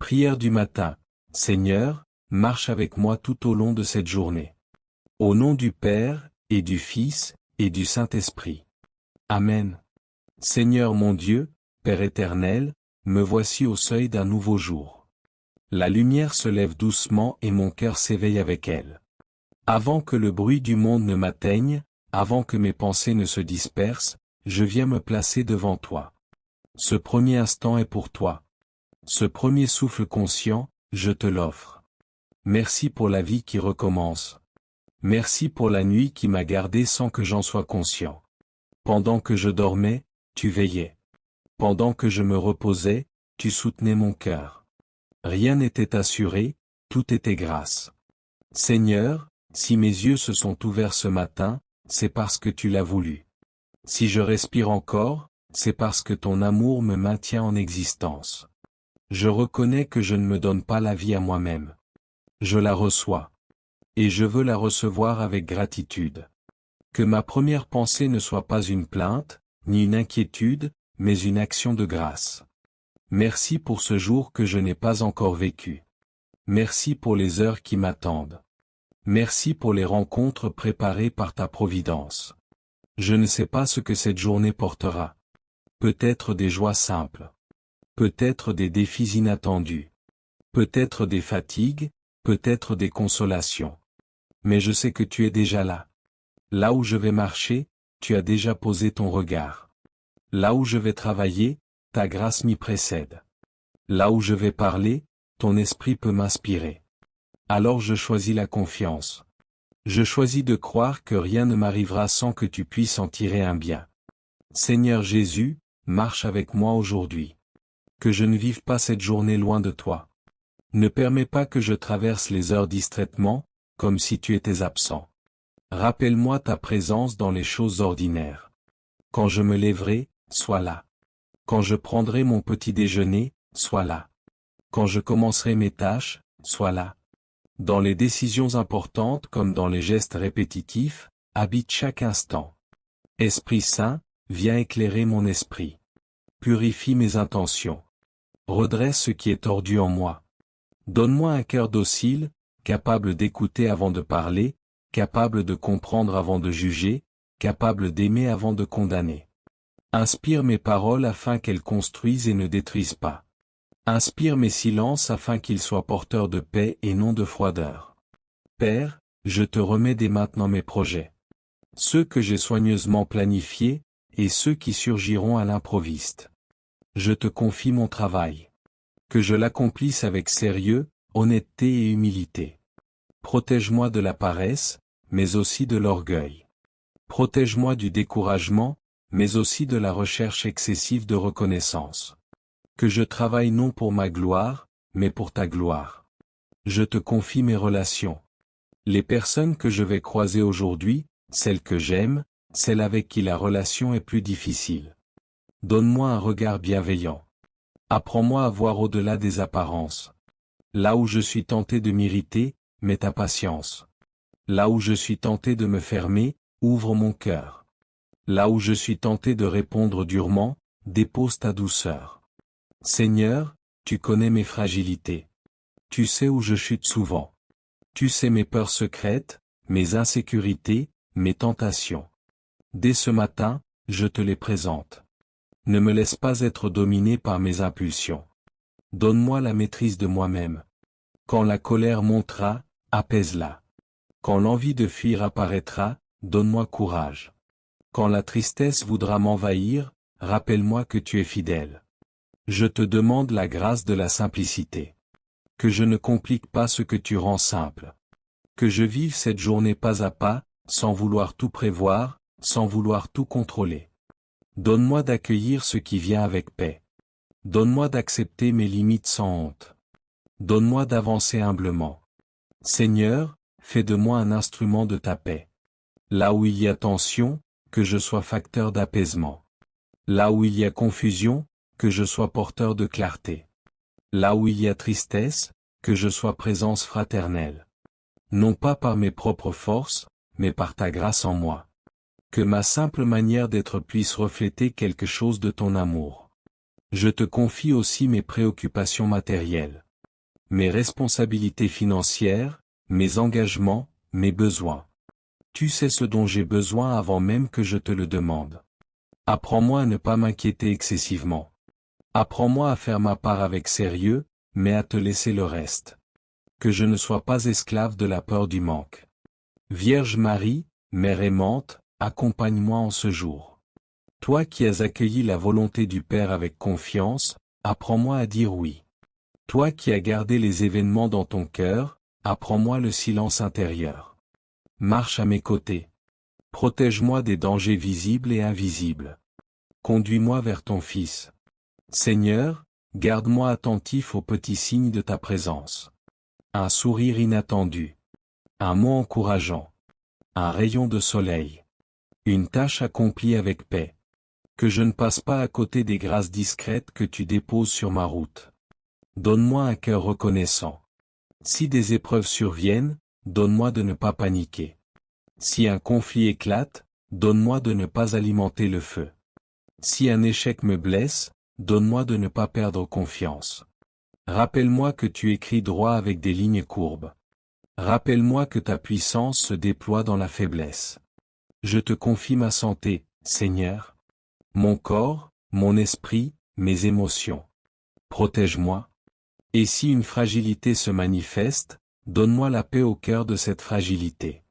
Prière du matin. Seigneur, marche avec moi tout au long de cette journée. Au nom du Père, et du Fils, et du Saint-Esprit. Amen. Seigneur mon Dieu, Père éternel, me voici au seuil d'un nouveau jour. La lumière se lève doucement et mon cœur s'éveille avec elle. Avant que le bruit du monde ne m'atteigne, avant que mes pensées ne se dispersent, je viens me placer devant toi. Ce premier instant est pour toi. Ce premier souffle conscient, je te l'offre. Merci pour la vie qui recommence. Merci pour la nuit qui m'a gardé sans que j'en sois conscient. Pendant que je dormais, tu veillais. Pendant que je me reposais, tu soutenais mon cœur. Rien n'était assuré, tout était grâce. Seigneur, si mes yeux se sont ouverts ce matin, c'est parce que tu l'as voulu. Si je respire encore, c'est parce que ton amour me maintient en existence. Je reconnais que je ne me donne pas la vie à moi-même. Je la reçois. Et je veux la recevoir avec gratitude. Que ma première pensée ne soit pas une plainte, ni une inquiétude, mais une action de grâce. Merci pour ce jour que je n'ai pas encore vécu. Merci pour les heures qui m'attendent. Merci pour les rencontres préparées par ta providence. Je ne sais pas ce que cette journée portera. Peut-être des joies simples. Peut-être des défis inattendus. Peut-être des fatigues, peut-être des consolations. Mais je sais que tu es déjà là. Là où je vais marcher, tu as déjà posé ton regard. Là où je vais travailler, ta grâce m'y précède. Là où je vais parler, ton esprit peut m'inspirer. Alors je choisis la confiance. Je choisis de croire que rien ne m'arrivera sans que tu puisses en tirer un bien. Seigneur Jésus, marche avec moi aujourd'hui. Que je ne vive pas cette journée loin de toi. Ne permets pas que je traverse les heures distraitement, comme si tu étais absent. Rappelle-moi ta présence dans les choses ordinaires. Quand je me lèverai, sois là. Quand je prendrai mon petit déjeuner, sois là. Quand je commencerai mes tâches, sois là. Dans les décisions importantes comme dans les gestes répétitifs, habite chaque instant. Esprit Saint, viens éclairer mon esprit. Purifie mes intentions. Redresse ce qui est tordu en moi. Donne-moi un cœur docile, capable d'écouter avant de parler, capable de comprendre avant de juger, capable d'aimer avant de condamner. Inspire mes paroles afin qu'elles construisent et ne détruisent pas. Inspire mes silences afin qu'ils soient porteurs de paix et non de froideur. Père, je te remets dès maintenant mes projets. Ceux que j'ai soigneusement planifiés, et ceux qui surgiront à l'improviste. Je te confie mon travail. Que je l'accomplisse avec sérieux, honnêteté et humilité. Protège-moi de la paresse, mais aussi de l'orgueil. Protège-moi du découragement, mais aussi de la recherche excessive de reconnaissance. Que je travaille non pour ma gloire, mais pour ta gloire. Je te confie mes relations. Les personnes que je vais croiser aujourd'hui, celles que j'aime, celles avec qui la relation est plus difficile. Donne-moi un regard bienveillant. Apprends-moi à voir au-delà des apparences. Là où je suis tenté de m'irriter, mets ta patience. Là où je suis tenté de me fermer, ouvre mon cœur. Là où je suis tenté de répondre durement, dépose ta douceur. Seigneur, tu connais mes fragilités. Tu sais où je chute souvent. Tu sais mes peurs secrètes, mes insécurités, mes tentations. Dès ce matin, je te les présente. Ne me laisse pas être dominé par mes impulsions. Donne-moi la maîtrise de moi-même. Quand la colère montera, apaise-la. Quand l'envie de fuir apparaîtra, donne-moi courage. Quand la tristesse voudra m'envahir, rappelle-moi que tu es fidèle. Je te demande la grâce de la simplicité. Que je ne complique pas ce que tu rends simple. Que je vive cette journée pas à pas, sans vouloir tout prévoir, sans vouloir tout contrôler. Donne-moi d'accueillir ce qui vient avec paix. Donne-moi d'accepter mes limites sans honte. Donne-moi d'avancer humblement. Seigneur, fais de moi un instrument de ta paix. Là où il y a tension, que je sois facteur d'apaisement. Là où il y a confusion, que je sois porteur de clarté. Là où il y a tristesse, que je sois présence fraternelle. Non pas par mes propres forces, mais par ta grâce en moi. Que ma simple manière d'être puisse refléter quelque chose de ton amour. Je te confie aussi mes préoccupations matérielles. mes responsabilités financières, mes engagements, mes besoins. Tu sais ce dont j'ai besoin avant même que je te le demande. Apprends-moi à ne pas m'inquiéter excessivement. Apprends-moi à faire ma part avec sérieux, mais à te laisser le reste. Que je ne sois pas esclave de la peur du manque. Vierge Marie, Mère aimante, accompagne-moi en ce jour. Toi qui as accueilli la volonté du Père avec confiance, apprends-moi à dire oui. Toi qui as gardé les événements dans ton cœur, apprends-moi le silence intérieur. Marche à mes côtés. Protège-moi des dangers visibles et invisibles. Conduis-moi vers ton Fils. Seigneur, garde-moi attentif aux petits signes de ta présence. Un sourire inattendu. Un mot encourageant. Un rayon de soleil. Une tâche accomplie avec paix. Que je ne passe pas à côté des grâces discrètes que tu déposes sur ma route. Donne-moi un cœur reconnaissant. Si des épreuves surviennent, donne-moi de ne pas paniquer. Si un conflit éclate, donne-moi de ne pas alimenter le feu. Si un échec me blesse, donne-moi de ne pas perdre confiance. Rappelle-moi que tu écris droit avec des lignes courbes. Rappelle-moi que ta puissance se déploie dans la faiblesse. Je te confie ma santé, Seigneur. Mon corps, mon esprit, mes émotions. Protège-moi. Et si une fragilité se manifeste, donne-moi la paix au cœur de cette fragilité.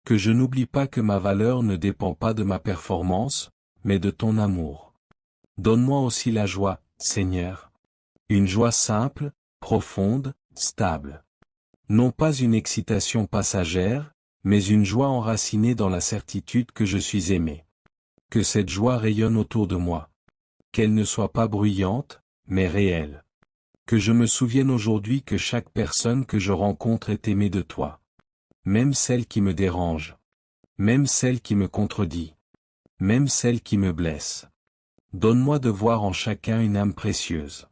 Que je n'oublie pas que ma valeur ne dépend pas de ma performance, mais de ton amour. Donne-moi aussi la joie, Seigneur. Une joie simple, profonde, stable. Non pas une excitation passagère, mais une joie enracinée dans la certitude que je suis aimé. Que cette joie rayonne autour de moi. Qu'elle ne soit pas bruyante, mais réelle. Que je me souvienne aujourd'hui que chaque personne que je rencontre est aimée de toi. Même celle qui me dérange. Même celle qui me contredit. Même celle qui me blesse. Donne-moi de voir en chacun une âme précieuse.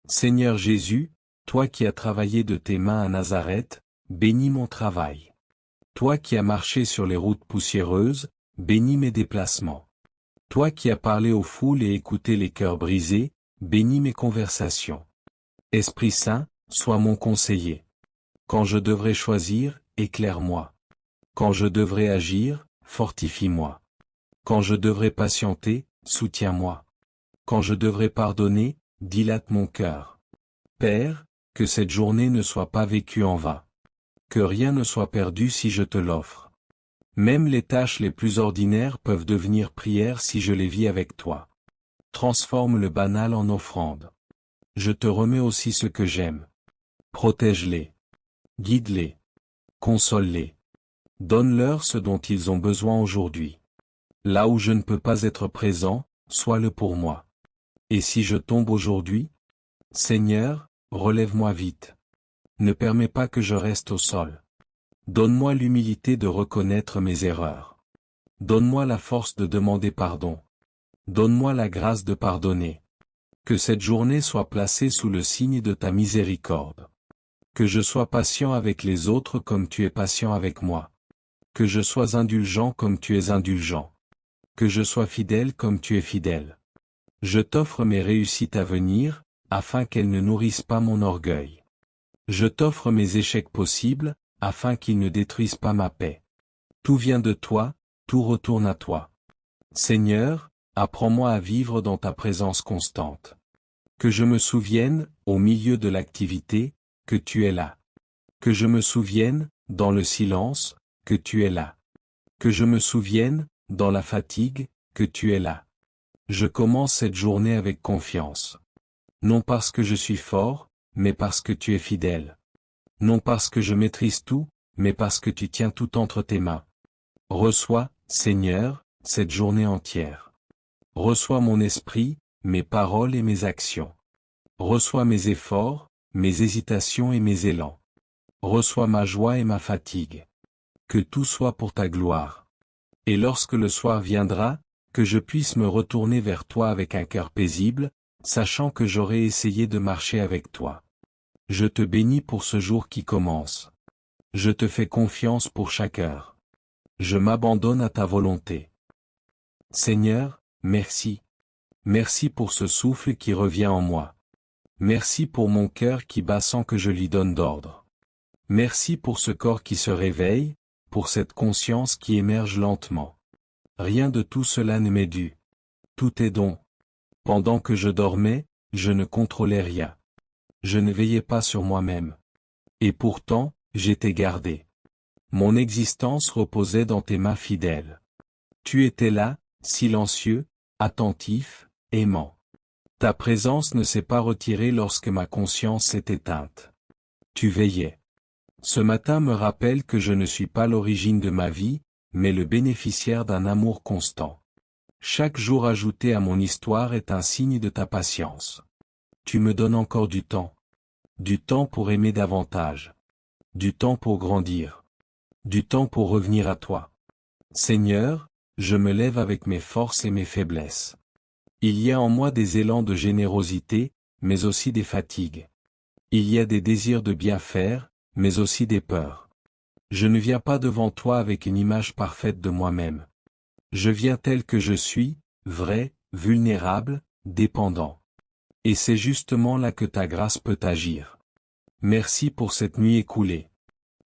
Seigneur Jésus, toi qui as travaillé de tes mains à Nazareth, bénis mon travail. Toi qui as marché sur les routes poussiéreuses, bénis mes déplacements. Toi qui as parlé aux foules et écouté les cœurs brisés, bénis mes conversations. Esprit Saint, sois mon conseiller. Quand je devrais choisir, éclaire-moi. Quand je devrais agir, fortifie-moi. Quand je devrais patienter, soutiens-moi. Quand je devrais pardonner, dilate mon cœur. Père, que cette journée ne soit pas vécue en vain. Que rien ne soit perdu si je te l'offre. Même les tâches les plus ordinaires peuvent devenir prières si je les vis avec toi. Transforme le banal en offrande. Je te remets aussi ce que j'aime. Protège-les. Guide-les. Console-les. Donne-leur ce dont ils ont besoin aujourd'hui. Là où je ne peux pas être présent, sois-le pour moi. Et si je tombe aujourd'hui? Seigneur, relève-moi vite. Ne permets pas que je reste au sol. Donne-moi l'humilité de reconnaître mes erreurs. Donne-moi la force de demander pardon. Donne-moi la grâce de pardonner. Que cette journée soit placée sous le signe de ta miséricorde. Que je sois patient avec les autres comme tu es patient avec moi. Que je sois indulgent comme tu es indulgent. Que je sois fidèle comme tu es fidèle. Je t'offre mes réussites à venir, afin qu'elles ne nourrissent pas mon orgueil. Je t'offre mes échecs possibles, afin qu'ils ne détruisent pas ma paix. Tout vient de toi, tout retourne à toi. Seigneur, apprends-moi à vivre dans ta présence constante. Que je me souvienne, au milieu de l'activité, que tu es là. Que je me souvienne, dans le silence, que tu es là. Que je me souvienne, dans la fatigue, que tu es là. Je commence cette journée avec confiance. Non parce que je suis fort, mais parce que tu es fidèle. Non parce que je maîtrise tout, mais parce que tu tiens tout entre tes mains. Reçois, Seigneur, cette journée entière. Reçois mon esprit, mes paroles et mes actions. Reçois mes efforts, mes hésitations et mes élans. Reçois ma joie et ma fatigue. Que tout soit pour ta gloire. Et lorsque le soir viendra, que je puisse me retourner vers toi avec un cœur paisible, sachant que j'aurai essayé de marcher avec toi. Je te bénis pour ce jour qui commence. Je te fais confiance pour chaque heure. Je m'abandonne à ta volonté. Seigneur, merci. Merci pour ce souffle qui revient en moi. Merci pour mon cœur qui bat sans que je lui donne d'ordre. Merci pour ce corps qui se réveille, pour cette conscience qui émerge lentement. Rien de tout cela ne m'est dû. Tout est don. Pendant que je dormais, je ne contrôlais rien. Je ne veillais pas sur moi-même. Et pourtant, j'étais gardé. Mon existence reposait dans tes mains fidèles. Tu étais là, silencieux, attentif, aimant. Ta présence ne s'est pas retirée lorsque ma conscience s'est éteinte. Tu veillais. Ce matin me rappelle que je ne suis pas l'origine de ma vie, mais le bénéficiaire d'un amour constant. Chaque jour ajouté à mon histoire est un signe de ta patience. Tu me donnes encore du temps. Du temps pour aimer davantage. Du temps pour grandir. Du temps pour revenir à toi. Seigneur, je me lève avec mes forces et mes faiblesses. Il y a en moi des élans de générosité, mais aussi des fatigues. Il y a des désirs de bien faire, mais aussi des peurs. Je ne viens pas devant toi avec une image parfaite de moi-même. Je viens tel que je suis, vrai, vulnérable, dépendant. Et c'est justement là que ta grâce peut agir. Merci pour cette nuit écoulée.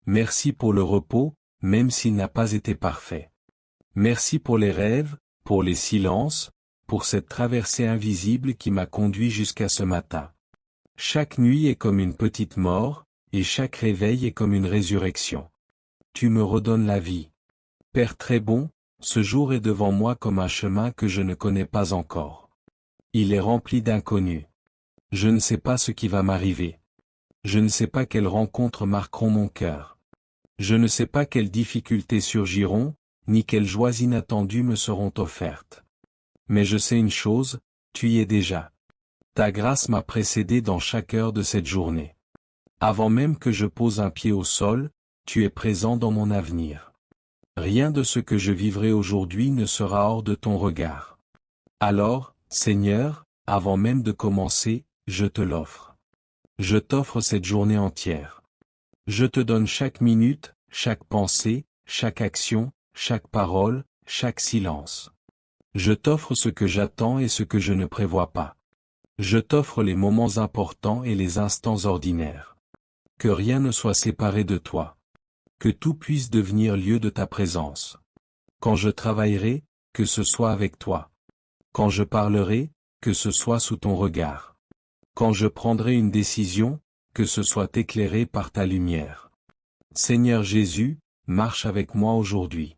Merci pour le repos, même s'il n'a pas été parfait. Merci pour les rêves, pour les silences, pour cette traversée invisible qui m'a conduit jusqu'à ce matin. Chaque nuit est comme une petite mort, et chaque réveil est comme une résurrection. Tu me redonnes la vie. Père très bon, ce jour est devant moi comme un chemin que je ne connais pas encore. Il est rempli d'inconnus. Je ne sais pas ce qui va m'arriver. Je ne sais pas quelles rencontres marqueront mon cœur. Je ne sais pas quelles difficultés surgiront, ni quelles joies inattendues me seront offertes. Mais je sais une chose, tu y es déjà. Ta grâce m'a précédé dans chaque heure de cette journée. Avant même que je pose un pied au sol, tu es présent dans mon avenir. Rien de ce que je vivrai aujourd'hui ne sera hors de ton regard. Alors, Seigneur, avant même de commencer, je te l'offre. Je t'offre cette journée entière. Je te donne chaque minute, chaque pensée, chaque action, chaque parole, chaque silence. Je t'offre ce que j'attends et ce que je ne prévois pas. Je t'offre les moments importants et les instants ordinaires. Que rien ne soit séparé de toi. Que tout puisse devenir lieu de ta présence. Quand je travaillerai, que ce soit avec toi. Quand je parlerai, que ce soit sous ton regard. Quand je prendrai une décision, que ce soit éclairé par ta lumière. Seigneur Jésus, marche avec moi aujourd'hui.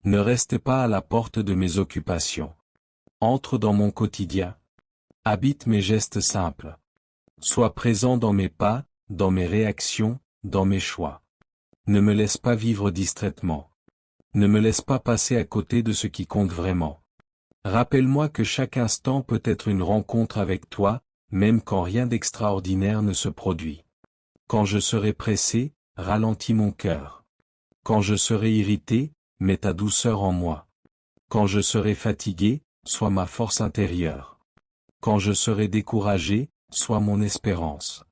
Ne reste pas à la porte de mes occupations. Entre dans mon quotidien. Habite mes gestes simples. Sois présent dans mes pas, dans mes réactions, dans mes choix. Ne me laisse pas vivre distraitement. Ne me laisse pas passer à côté de ce qui compte vraiment. Rappelle-moi que chaque instant peut être une rencontre avec toi, même quand rien d'extraordinaire ne se produit. Quand je serai pressé, ralentis mon cœur. Quand je serai irrité, mets ta douceur en moi. Quand je serai fatigué, sois ma force intérieure. Quand je serai découragé, sois mon espérance.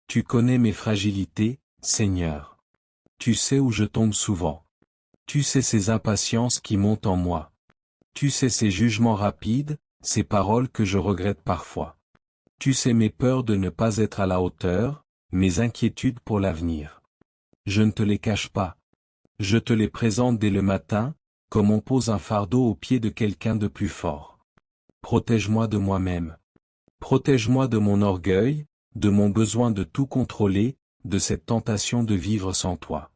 Tu connais mes fragilités, Seigneur. Tu sais où je tombe souvent. Tu sais ces impatiences qui montent en moi. Tu sais ces jugements rapides, ces paroles que je regrette parfois. Tu sais mes peurs de ne pas être à la hauteur, mes inquiétudes pour l'avenir. Je ne te les cache pas. Je te les présente dès le matin, comme on pose un fardeau aux pieds de quelqu'un de plus fort. Protège-moi de moi-même. Protège-moi de mon orgueil, de mon besoin de tout contrôler, de cette tentation de vivre sans toi.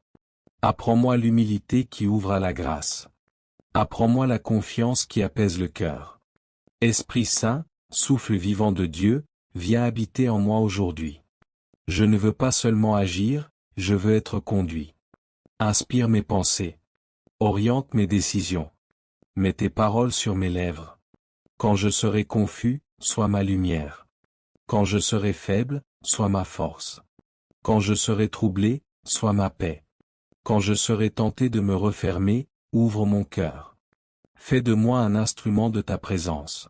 Apprends-moi l'humilité qui ouvre à la grâce. Apprends-moi la confiance qui apaise le cœur. Esprit Saint, souffle vivant de Dieu, viens habiter en moi aujourd'hui. Je ne veux pas seulement agir, je veux être conduit. Inspire mes pensées. Oriente mes décisions. Mets tes paroles sur mes lèvres. Quand je serai confus, sois ma lumière. Quand je serai faible, sois ma force. Quand je serai troublé, sois ma paix. Quand je serai tenté de me refermer, ouvre mon cœur. Fais de moi un instrument de ta présence.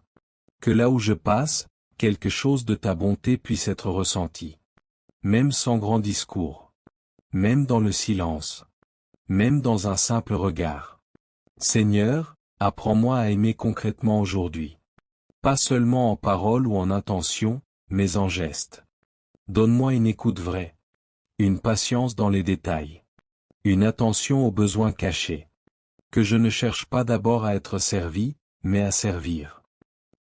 Que là où je passe, quelque chose de ta bonté puisse être ressenti. Même sans grand discours. Même dans le silence. Même dans un simple regard. Seigneur, apprends-moi à aimer concrètement aujourd'hui. Pas seulement en parole ou en intention, mais en geste. Donne-moi une écoute vraie. Une patience dans les détails. Une attention aux besoins cachés. Que je ne cherche pas d'abord à être servi, mais à servir.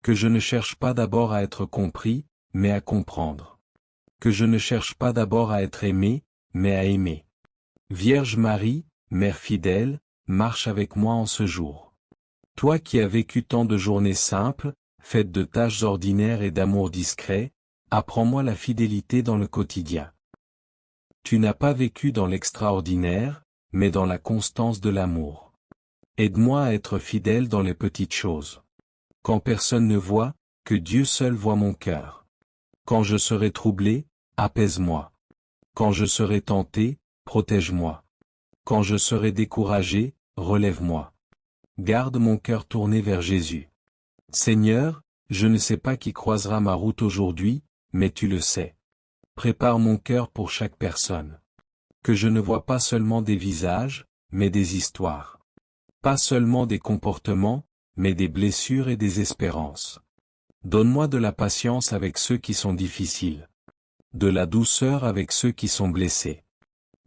Que je ne cherche pas d'abord à être compris, mais à comprendre. Que je ne cherche pas d'abord à être aimé, mais à aimer. Vierge Marie, Mère fidèle, marche avec moi en ce jour. Toi qui as vécu tant de journées simples, faites de tâches ordinaires et d'amour discret, apprends-moi la fidélité dans le quotidien. Tu n'as pas vécu dans l'extraordinaire, mais dans la constance de l'amour. Aide-moi à être fidèle dans les petites choses. Quand personne ne voit, que Dieu seul voit mon cœur. Quand je serai troublé, apaise-moi. Quand je serai tenté, protège-moi. Quand je serai découragé, relève-moi. Garde mon cœur tourné vers Jésus. Seigneur, je ne sais pas qui croisera ma route aujourd'hui, mais tu le sais. Prépare mon cœur pour chaque personne. Que je ne vois pas seulement des visages, mais des histoires. Pas seulement des comportements, mais des blessures et des espérances. Donne-moi de la patience avec ceux qui sont difficiles. De la douceur avec ceux qui sont blessés.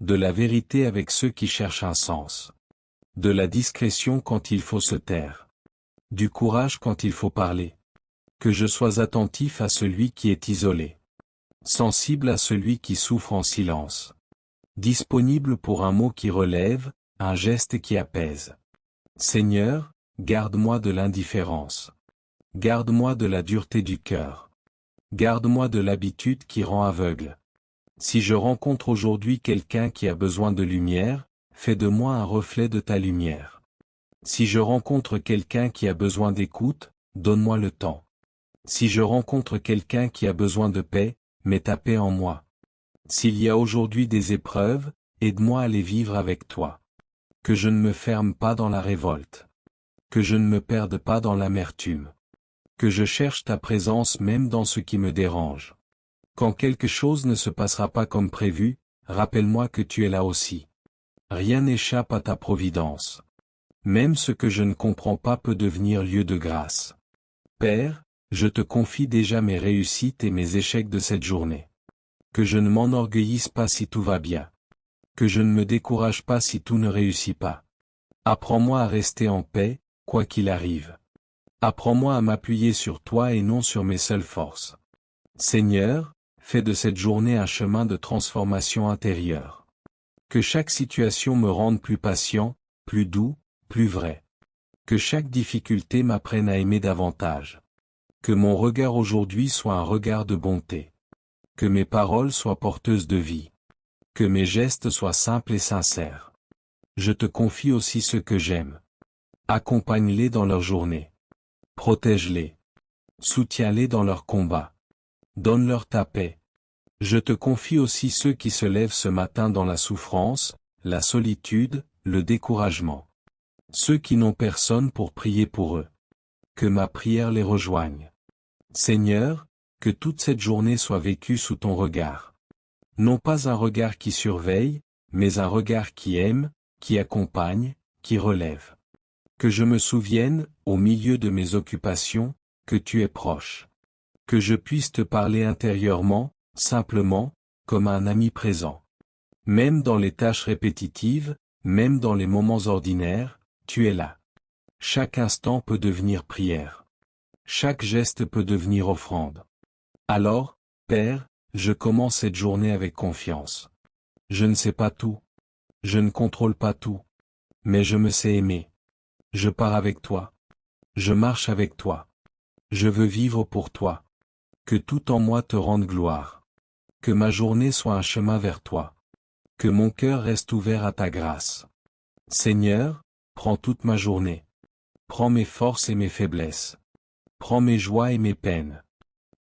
De la vérité avec ceux qui cherchent un sens. De la discrétion quand il faut se taire. Du courage quand il faut parler. Que je sois attentif à celui qui est isolé. Sensible à celui qui souffre en silence. Disponible pour un mot qui relève, un geste qui apaise. Seigneur, garde-moi de l'indifférence. Garde-moi de la dureté du cœur. Garde-moi de l'habitude qui rend aveugle. Si je rencontre aujourd'hui quelqu'un qui a besoin de lumière, fais de moi un reflet de ta lumière. Si je rencontre quelqu'un qui a besoin d'écoute, donne-moi le temps. Si je rencontre quelqu'un qui a besoin de paix, mets ta paix en moi. S'il y a aujourd'hui des épreuves, aide-moi à les vivre avec toi. Que je ne me ferme pas dans la révolte. Que je ne me perde pas dans l'amertume. Que je cherche ta présence même dans ce qui me dérange. Quand quelque chose ne se passera pas comme prévu, rappelle-moi que tu es là aussi. Rien n'échappe à ta providence. Même ce que je ne comprends pas peut devenir lieu de grâce. Père, je te confie déjà mes réussites et mes échecs de cette journée. Que je ne m'enorgueillisse pas si tout va bien. Que je ne me décourage pas si tout ne réussit pas. Apprends-moi à rester en paix, quoi qu'il arrive. Apprends-moi à m'appuyer sur toi et non sur mes seules forces. Seigneur, fais de cette journée un chemin de transformation intérieure. Que chaque situation me rende plus patient, plus doux, plus vrai. Que chaque difficulté m'apprenne à aimer davantage. Que mon regard aujourd'hui soit un regard de bonté. Que mes paroles soient porteuses de vie. Que mes gestes soient simples et sincères. Je te confie aussi ceux que j'aime. Accompagne-les dans leur journée. Protège-les. Soutiens-les dans leur combat. Donne-leur ta paix. Je te confie aussi ceux qui se lèvent ce matin dans la souffrance, la solitude, le découragement. Ceux qui n'ont personne pour prier pour eux. Que ma prière les rejoigne. Seigneur, que toute cette journée soit vécue sous ton regard. Non pas un regard qui surveille, mais un regard qui aime, qui accompagne, qui relève. Que je me souvienne, au milieu de mes occupations, que tu es proche. Que je puisse te parler intérieurement, simplement, comme un ami présent. Même dans les tâches répétitives, même dans les moments ordinaires, tu es là. Chaque instant peut devenir prière. Chaque geste peut devenir offrande. Alors, Père, je commence cette journée avec confiance. Je ne sais pas tout. Je ne contrôle pas tout. Mais je me sais aimer. Je pars avec toi. Je marche avec toi. Je veux vivre pour toi. Que tout en moi te rende gloire. Que ma journée soit un chemin vers toi. Que mon cœur reste ouvert à ta grâce. Seigneur, prends toute ma journée. Prends mes forces et mes faiblesses. Prends mes joies et mes peines.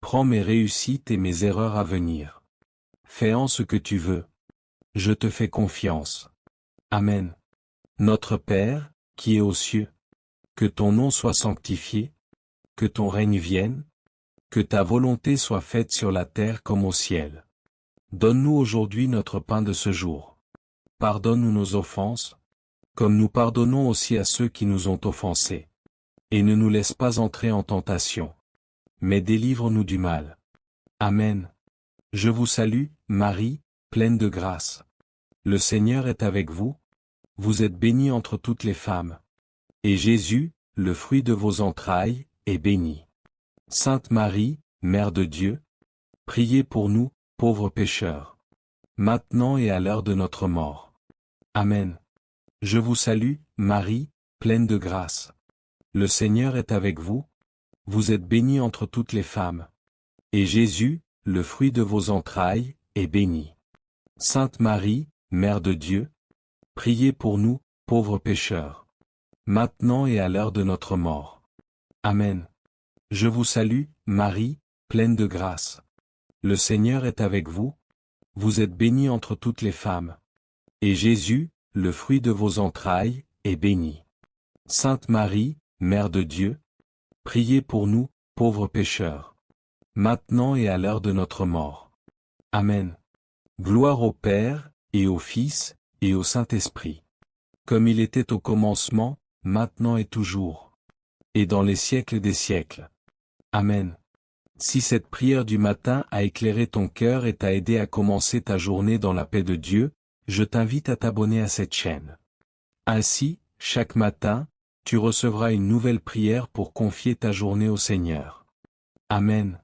Prends mes réussites et mes erreurs à venir. Fais-en ce que tu veux. Je te fais confiance. Amen. Notre Père, qui es aux cieux, que ton nom soit sanctifié, que ton règne vienne, que ta volonté soit faite sur la terre comme au ciel. Donne-nous aujourd'hui notre pain de ce jour. Pardonne-nous nos offenses, comme nous pardonnons aussi à ceux qui nous ont offensés. Et ne nous laisse pas entrer en tentation. Mais délivre-nous du mal. Amen. Je vous salue, Marie, pleine de grâce. Le Seigneur est avec vous. Vous êtes bénie entre toutes les femmes. Et Jésus, le fruit de vos entrailles, est béni. Sainte Marie, Mère de Dieu, priez pour nous, pauvres pécheurs. Maintenant et à l'heure de notre mort. Amen. Je vous salue, Marie, pleine de grâce. Le Seigneur est avec vous. Vous êtes bénie entre toutes les femmes. Et Jésus, le fruit de vos entrailles, est béni. Sainte Marie, Mère de Dieu, priez pour nous, pauvres pécheurs. Maintenant et à l'heure de notre mort. Amen. Je vous salue, Marie, pleine de grâce. Le Seigneur est avec vous. Vous êtes bénie entre toutes les femmes. Et Jésus, le fruit de vos entrailles, est béni. Sainte Marie, Mère de Dieu, priez pour nous, pauvres pécheurs. Maintenant et à l'heure de notre mort. Amen. Gloire au Père, et au Fils, et au Saint-Esprit. Comme il était au commencement, maintenant et toujours. Et dans les siècles des siècles. Amen. Si cette prière du matin a éclairé ton cœur et t'a aidé à commencer ta journée dans la paix de Dieu, je t'invite à t'abonner à cette chaîne. Ainsi, chaque matin, tu recevras une nouvelle prière pour confier ta journée au Seigneur. Amen.